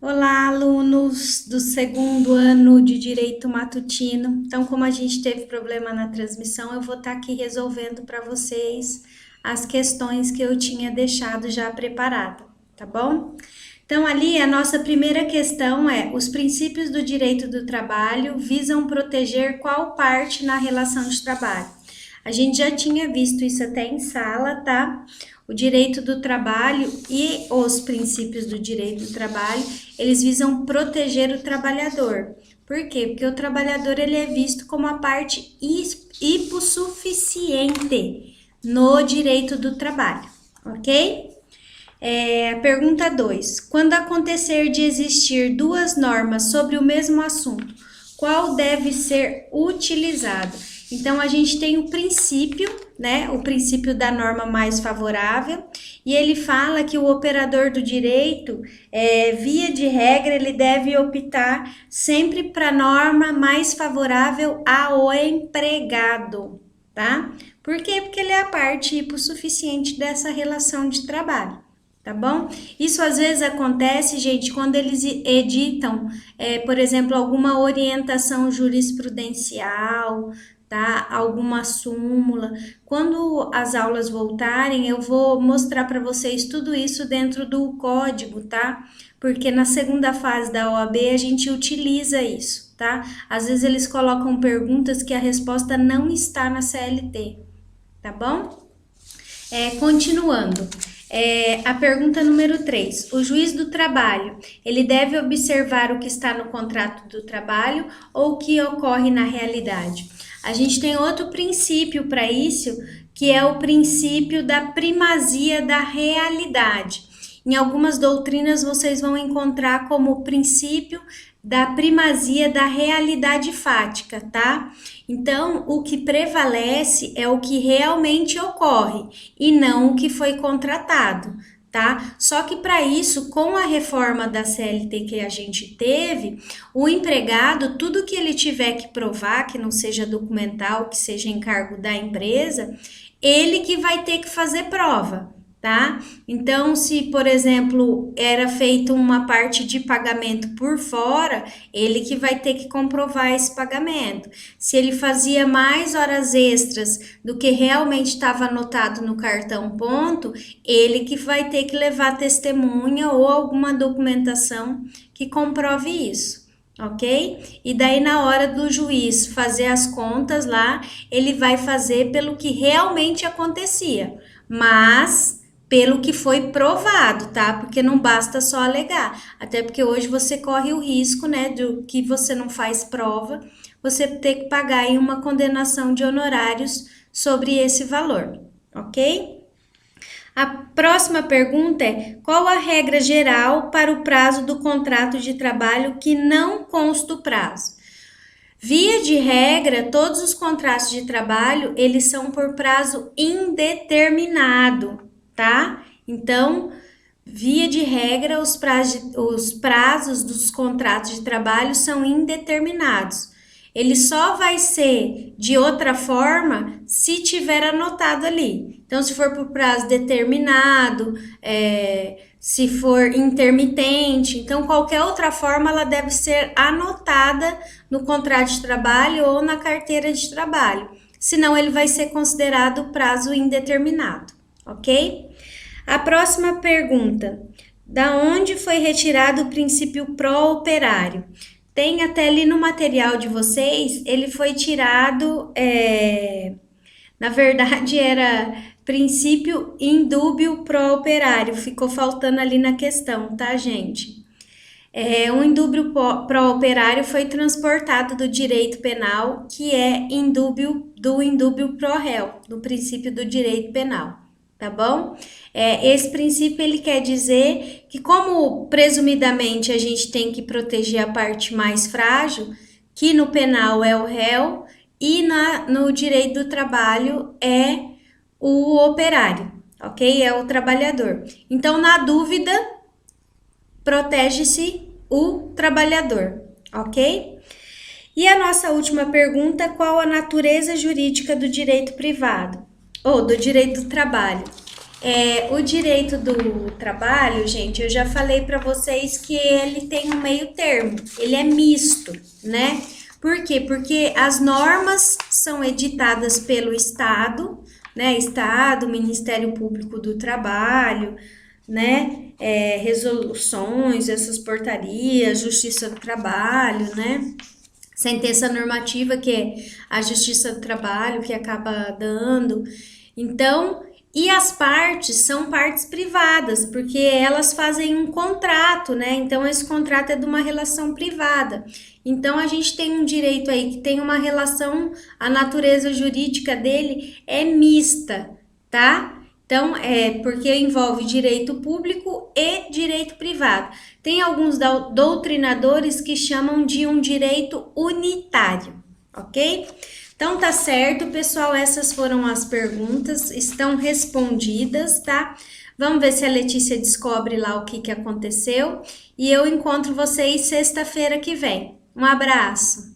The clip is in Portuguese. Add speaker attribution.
Speaker 1: Olá, alunos do segundo ano de Direito Matutino. Então, como a gente teve problema na transmissão, eu vou estar aqui resolvendo para vocês as questões que eu tinha deixado já preparada, tá bom? Então, ali a nossa primeira questão é: os princípios do direito do trabalho visam proteger qual parte na relação de trabalho? A gente já tinha visto isso até em sala, tá? O direito do trabalho e os princípios do direito do trabalho, eles visam proteger o trabalhador. Por quê? Porque o trabalhador ele é visto como a parte hipossuficiente no direito do trabalho, ok? Pergunta 2. Quando acontecer de existir duas normas sobre o mesmo assunto, qual deve ser utilizado? Então, a gente tem o princípio, né? O princípio da norma mais favorável, e ele fala que o operador do direito, via de regra, ele deve optar sempre para a norma mais favorável ao empregado, tá? Por quê? Porque ele é a parte hipossuficiente dessa relação de trabalho. Tá bom? Isso às vezes acontece, gente, quando eles editam, por exemplo, alguma orientação jurisprudencial, tá? Alguma súmula. Quando as aulas voltarem, eu vou mostrar para vocês tudo isso dentro do código, tá? Porque na segunda fase da OAB a gente utiliza isso, tá? Às vezes eles colocam perguntas que a resposta não está na CLT, tá bom? Continuando. A pergunta número 3. O juiz do trabalho, ele deve observar o que está no contrato do trabalho ou o que ocorre na realidade? A gente tem outro princípio para isso, que é o princípio da primazia da realidade. Em algumas doutrinas vocês vão encontrar como o princípio da primazia da realidade fática, tá? Então, o que prevalece é o que realmente ocorre e não o que foi contratado, tá? Só que para isso, com a reforma da CLT que a gente teve, o empregado, tudo que ele tiver que provar, que não seja documental, que seja encargo da empresa, ele que vai ter que fazer prova, tá? Então, se, por exemplo, era feita uma parte de pagamento por fora, ele que vai ter que comprovar esse pagamento. Se ele fazia mais horas extras do que realmente estava anotado no cartão ponto, ele que vai ter que levar testemunha ou alguma documentação que comprove isso. Ok? E daí, na hora do juiz fazer as contas lá, ele vai fazer pelo que realmente acontecia, mas pelo que foi provado, tá? Porque não basta só alegar, até porque hoje você corre o risco, né, do que você não faz prova, você ter que pagar aí uma condenação de honorários sobre esse valor, ok? A próxima pergunta é: qual a regra geral para o prazo do contrato de trabalho que não consta o prazo? Via de regra, todos os contratos de trabalho, eles são por prazo indeterminado, tá? Então, via de regra, os prazos dos contratos de trabalho são indeterminados. Ele só vai ser de outra forma se tiver anotado ali. Então, se for por prazo determinado, se for intermitente, então qualquer outra forma ela deve ser anotada no contrato de trabalho ou na carteira de trabalho. Senão ele vai ser considerado prazo indeterminado, ok? A próxima pergunta: da onde foi retirado o princípio pró-operário? Tem até ali no material de vocês, ele foi tirado, na verdade era princípio indúbio pró-operário, ficou faltando ali na questão, tá, gente? O indúbio pró-operário foi transportado do direito penal, que é do indúbio pró-réu, do princípio do direito penal, tá bom? Esse princípio ele quer dizer que, como presumidamente a gente tem que proteger a parte mais frágil, que no penal é o réu e no direito do trabalho é o operário, ok? É o trabalhador. Então, na dúvida, protege-se o trabalhador, ok? E a nossa última pergunta: qual a natureza jurídica do direito privado? Ou do direito do trabalho? O direito do trabalho, gente, eu já falei para vocês que ele tem um meio termo, ele é misto, né? Por quê? Porque as normas são editadas pelo Estado, né? Estado, Ministério Público do Trabalho, né? Resoluções, essas portarias, Justiça do Trabalho, né? Sentença normativa, que é a Justiça do Trabalho, que acaba dando. Então, e as partes são partes privadas, porque elas fazem um contrato, né? Então, esse contrato é de uma relação privada. Então, a gente tem um direito aí que tem uma relação, a natureza jurídica dele é mista, tá? Então, porque envolve direito público e direito privado. Tem alguns doutrinadores que chamam de um direito unitário, ok? Então, tá certo, pessoal, essas foram as perguntas, estão respondidas, tá? Vamos ver se a Letícia descobre lá o que aconteceu e eu encontro vocês sexta-feira que vem. Um abraço!